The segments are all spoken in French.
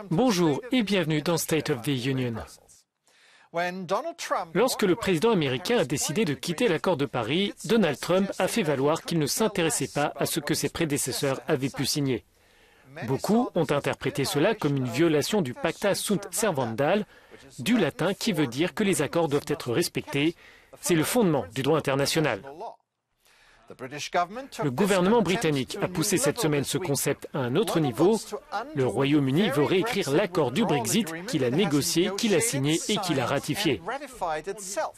Bonjour et bienvenue dans State of the Union. Lorsque le président américain a décidé de quitter l'accord de Paris, Donald Trump a fait valoir qu'il ne s'intéressait pas à ce que ses prédécesseurs avaient pu signer. Beaucoup ont interprété cela comme une violation du Pacta sunt servanda, du latin qui veut dire que les accords doivent être respectés. C'est le fondement du droit international. Le gouvernement britannique a poussé cette semaine ce concept à un autre niveau. Le Royaume-Uni veut réécrire l'accord du Brexit qu'il a négocié, qu'il a signé et qu'il a ratifié.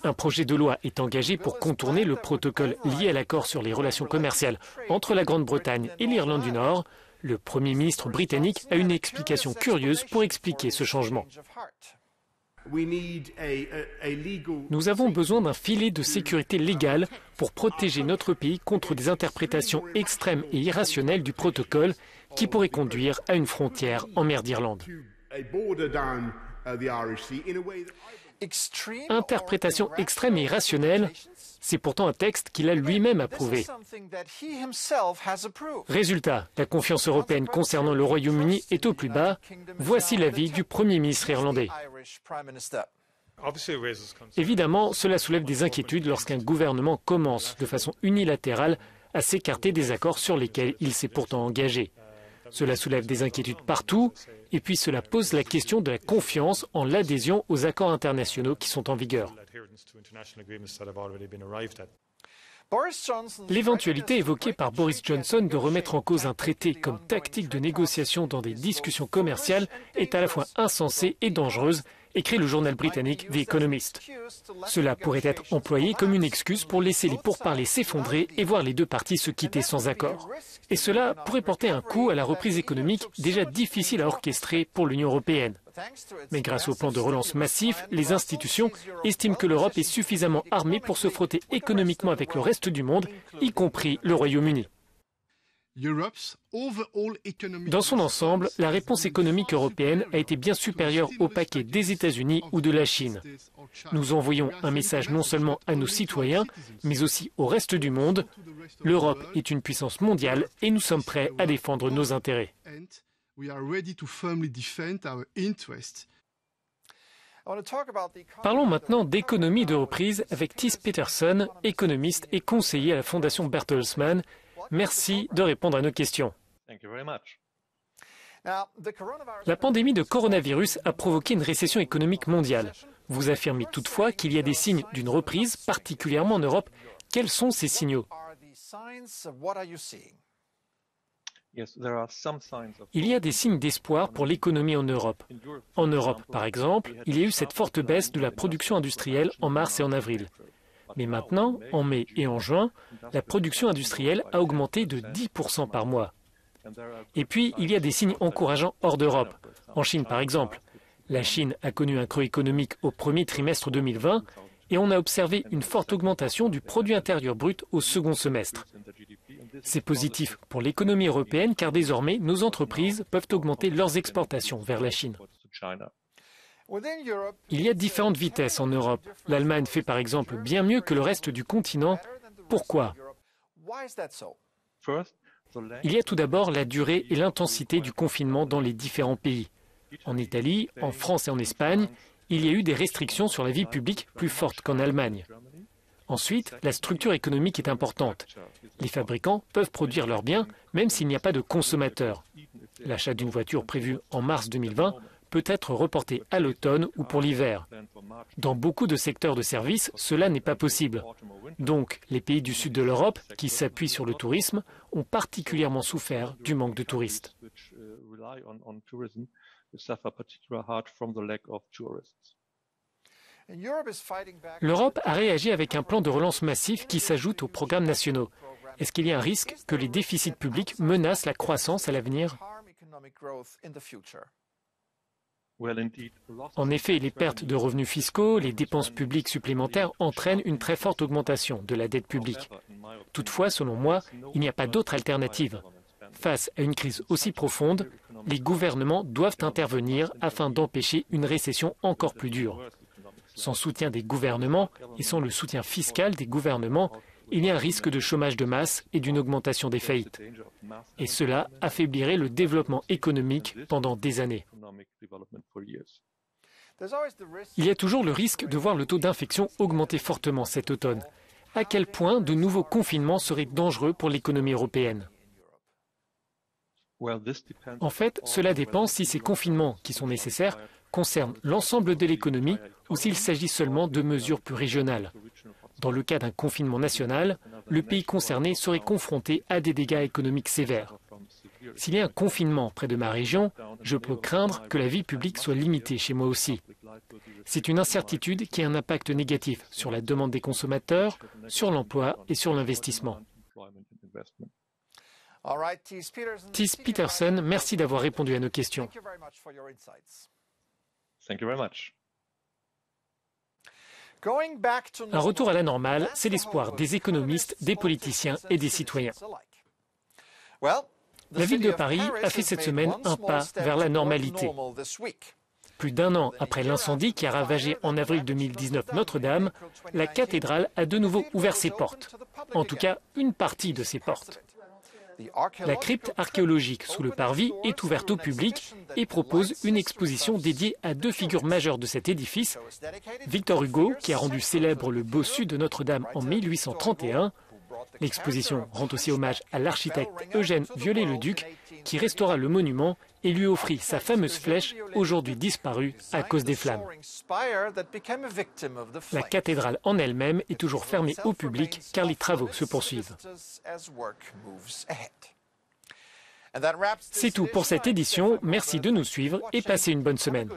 Un projet de loi est engagé pour contourner le protocole lié à l'accord sur les relations commerciales entre la Grande-Bretagne et l'Irlande du Nord. Le Premier ministre britannique a une explication curieuse pour expliquer ce changement. Nous avons besoin d'un filet de sécurité légale pour protéger notre pays contre des interprétations extrêmes et irrationnelles du protocole qui pourraient conduire à une frontière en mer d'Irlande. Interprétation extrême et irrationnelle, c'est pourtant un texte qu'il a lui-même approuvé. Résultat, la confiance européenne concernant le Royaume-Uni est au plus bas. Voici l'avis du Premier ministre irlandais. Évidemment, cela soulève des inquiétudes lorsqu'un gouvernement commence de façon unilatérale à s'écarter des accords sur lesquels il s'est pourtant engagé. Cela soulève des inquiétudes partout, et puis cela pose la question de la confiance en l'adhésion aux accords internationaux qui sont en vigueur. L'éventualité évoquée par Boris Johnson de remettre en cause un traité comme tactique de négociation dans des discussions commerciales est à la fois insensée et dangereuse, écrit le journal britannique The Economist. Cela pourrait être employé comme une excuse pour laisser les pourparlers s'effondrer et voir les deux parties se quitter sans accord. Et cela pourrait porter un coup à la reprise économique déjà difficile à orchestrer pour l'Union européenne. Mais grâce au plan de relance massif, les institutions estiment que l'Europe est suffisamment armée pour se frotter économiquement avec le reste du monde, y compris le Royaume-Uni. Dans son ensemble, la réponse économique européenne a été bien supérieure au paquet des États-Unis ou de la Chine. Nous envoyons un message non seulement à nos citoyens, mais aussi au reste du monde. L'Europe est une puissance mondiale et nous sommes prêts à défendre nos intérêts. Parlons maintenant d'économie de reprise avec Tis Peterson, économiste et conseiller à la Fondation Bertelsmann. Merci de répondre à nos questions. La pandémie de coronavirus a provoqué une récession économique mondiale. Vous affirmez toutefois qu'il y a des signes d'une reprise, particulièrement en Europe. Quels sont ces signaux? Il y a des signes d'espoir pour l'économie en Europe. En Europe, par exemple, il y a eu cette forte baisse de la production industrielle en mars et en avril. Mais maintenant, en mai et en juin, la production industrielle a augmenté de 10% par mois. Et puis, il y a des signes encourageants hors d'Europe. En Chine, par exemple, la Chine a connu un creux économique au premier trimestre 2020 et on a observé une forte augmentation du produit intérieur brut au second semestre. C'est positif pour l'économie européenne car désormais, nos entreprises peuvent augmenter leurs exportations vers la Chine. Il y a différentes vitesses en Europe. L'Allemagne fait par exemple bien mieux que le reste du continent. Pourquoi? Il y a tout d'abord la durée et l'intensité du confinement dans les différents pays. En Italie, en France et en Espagne, il y a eu des restrictions sur la vie publique plus fortes qu'en Allemagne. Ensuite, la structure économique est importante. Les fabricants peuvent produire leurs biens même s'il n'y a pas de consommateurs. L'achat d'une voiture prévue en mars 2020 peut être reporté à l'automne ou pour l'hiver. Dans beaucoup de secteurs de services, cela n'est pas possible. Donc, les pays du sud de l'Europe, qui s'appuient sur le tourisme, ont particulièrement souffert du manque de touristes. L'Europe a réagi avec un plan de relance massif qui s'ajoute aux programmes nationaux. Est-ce qu'il y a un risque que les déficits publics menacent la croissance à l'avenir? En effet, les pertes de revenus fiscaux, les dépenses publiques supplémentaires entraînent une très forte augmentation de la dette publique. Toutefois, selon moi, il n'y a pas d'autre alternative. Face à une crise aussi profonde, les gouvernements doivent intervenir afin d'empêcher une récession encore plus dure. Sans soutien des gouvernements et sans le soutien fiscal des gouvernements, il y a un risque de chômage de masse et d'une augmentation des faillites. Et cela affaiblirait le développement économique pendant des années. Il y a toujours le risque de voir le taux d'infection augmenter fortement cet automne. À quel point de nouveaux confinements seraient dangereux pour l'économie européenne? En fait, cela dépend si ces confinements qui sont nécessaires concernent l'ensemble de l'économie ou s'il s'agit seulement de mesures plus régionales. Dans le cas d'un confinement national, le pays concerné serait confronté à des dégâts économiques sévères. S'il y a un confinement près de ma région, je peux craindre que la vie publique soit limitée chez moi aussi. C'est une incertitude qui a un impact négatif sur la demande des consommateurs, sur l'emploi et sur l'investissement. Thies Peterson, merci d'avoir répondu à nos questions. Un retour à la normale, c'est l'espoir des économistes, des politiciens et des citoyens. La ville de Paris a fait cette semaine un pas vers la normalité. Plus d'un an après l'incendie qui a ravagé en avril 2019 Notre-Dame, la cathédrale a de nouveau ouvert ses portes, en tout cas une partie de ses portes. La crypte archéologique sous le parvis est ouverte au public et propose une exposition dédiée à deux figures majeures de cet édifice, Victor Hugo, qui a rendu célèbre le bossu de Notre-Dame en 1831. L'exposition rend aussi hommage à l'architecte Eugène Viollet-le-Duc, qui restaura le monument et lui offrit sa fameuse flèche, aujourd'hui disparue à cause des flammes. La cathédrale en elle-même est toujours fermée au public car les travaux se poursuivent. C'est tout pour cette édition. Merci de nous suivre et passez une bonne semaine.